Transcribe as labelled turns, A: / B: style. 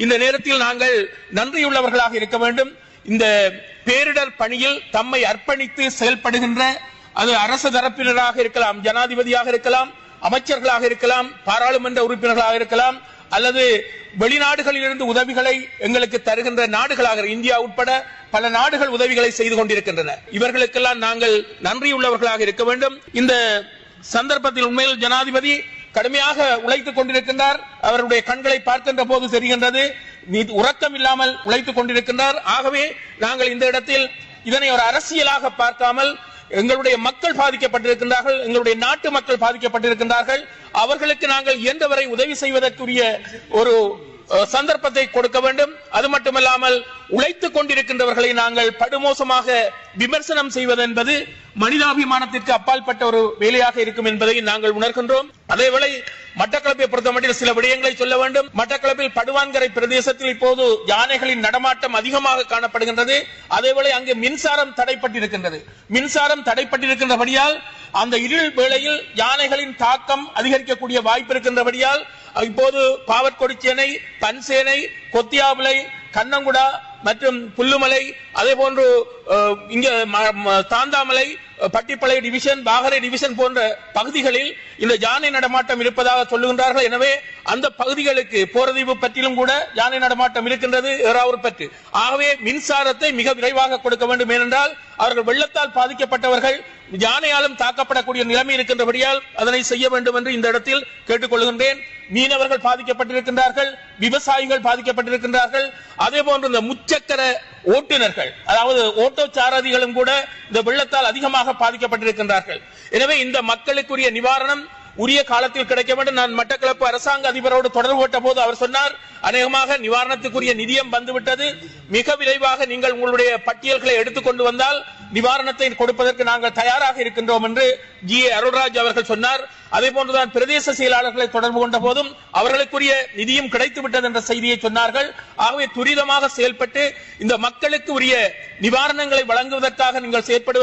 A: இந்த நேரத்தில் நாங்கள் நன்றியுள்ளவர்களாக இருக்க வேண்டும். இந்த பேரிடர் பணியில் தம்மை அர்ப்பணித்து செயல்படுகின்ற அது அரசு தரப்பினராக இருக்கலாம், ஜனாதிபதியாக இருக்கலாம், அமைச்சர்களாக இருக்கலாம், பாராளுமன்ற உறுப்பினர்களாக இருக்கலாம், அல்லது வெளிநாடுகளிலிருந்து உதவிகளை எங்களுக்கு தருகின்ற நாடுகளாக இந்தியா உட்பட பல நாடுகள் உதவிகளை செய்து கொண்டிருக்கின்றன. இவர்களுக்கெல்லாம் நாங்கள் நன்றியுள்ளவர்களாக இருக்க வேண்டும். இந்த சந்தர்ப்பத்தில் உண்மையில் ஜனாதிபதி கடுமையாக உழைத்துக் கொண்டிருக்கின்றார். அவருடைய கண்களை பார்க்கின்ற போது தெரிகின்றது உறக்கம் இல்லாமல் உழைத்துக் கொண்டிருக்கின்றார். ஆகவே நாங்கள் இந்த இடத்தில் இதனை ஒரு அரசியலாக பார்க்காமல் எங்களுடைய மக்கள் பாதிக்கப்பட்டிருக்கின்றார்கள், எங்களுடைய நாட்டு மக்கள் பாதிக்கப்பட்டிருக்கின்றார்கள். அவர்களுக்கு நாங்கள் இயன்றவரை உதவி செய்வதற்குரிய ஒரு சந்தர்ப்பத்தை கொடுக்க வேண்டும். அது மட்டுமல்லாமல் உழைத்துக் கொண்டிருக்கின்றவர்களை நாங்கள் படுமோசமாக விமர்சனம் செய்வது என்பது மனிதாபிமானத்திற்கு அப்பாற்பட்ட ஒரு வேலையாக இருக்கும் என்பதை நாங்கள் உணர்கின்றோம். அதேவேளை மட்டக்களப்பை பொறுத்தமட்டில் சில விடயங்களை சொல்ல வேண்டும். மட்டக்களப்பில் படுவான்கரை பிரதேசத்தில் இப்போது யானைகளின் நடமாட்டம் அதிகமாக காணப்படுகின்றது. அதேவேளை அங்கு மின்சாரம் தடைப்பட்டிருக்கின்றது. மின்சாரம் தடைப்பட்டிருக்கின்றபடியால் அந்த இருள் வேளையில் யானைகளின் தாக்கம் அதிகரிக்கக்கூடிய வாய்ப்பு இருக்கின்றபடியால் இப்போது பாவற்கொடிச்சேனை, பன்சேனை, கொத்தியாவிளை, கண்ணங்குடா மற்றும் புல்லுமலை, அதே போன்று இங்க தாந்தாமலை, பட்டிப்பளை டிவிஷன், பாகரை டிவிஷன் போன்ற பகுதிகளில் இந்த யானை நடமாட்டம் இருப்பதாக சொல்லுகின்றார்கள். எனவே அந்த பகுதிகளுக்கு போரதீவு பற்றிலும் கூட யானை நடமாட்டம் இருக்கின்றது, ஏறாவூர் பற்றி. ஆகவே மின்சாரத்தை மிக விரைவாக கொடுக்க வேண்டும். ஏனென்றால் அவர்கள் வெள்ளத்தால் பாதிக்கப்பட்டவர்கள் யானையாலும் தாக்கப்படக்கூடிய நிலைமை இருக்கின்றபடியால் அதனை செய்ய வேண்டும் என்று இந்த இடத்தில் கேட்டுக்கொள்கின்றேன். மீனவர்கள் பாதிக்கப்பட்டிருக்கின்றார்கள், விவசாயிகள் பாதிக்கப்பட்டிருக்கின்றார்கள், அதே போன்று இந்த முச்சக்கர ஓட்டுநர்கள், அதாவது ஓட்டோ சாரதிகளும் கூட இந்த வெள்ளத்தால் அதிகமாக பாதிக்கப்பட்டிருக்கின்றார்கள். எனவே இந்த மக்களுக்குரிய நிவாரணம் உரிய காலத்தில் கிடைக்க வேண்டும். நான் மட்டக்களப்பு அரசாங்க அதிபரோடு தொடர்பு கொண்ட போது அவர் சொன்னார், அநேகமாக நிவாரணத்துக்குரிய நிதியம் வந்துவிட்டது, மிக விரைவாக நீங்கள் உங்களுடைய பட்டியல்களை எடுத்துக்கொண்டு வந்தால் நிவாரணத்தை கொடுப்பதற்கு நாங்கள் தயாராக இருக்கின்றோம் என்று GA அருள்ராஜ் அவர்கள் சொன்னார். அதே போன்றுதான் பிரதேச செயலாளர்களை தொடர்பு கொண்ட போதும் அவர்களுக்குரிய நிதியும் கிடைத்துவிட்டது என்ற செய்தியை சொன்னார்கள். ஆகவே துரிதமாக செயல்பட்டு இந்த மக்களுக்கு உரிய நிவாரணங்களை வழங்குவதற்காக நீங்கள் செயற்படுவது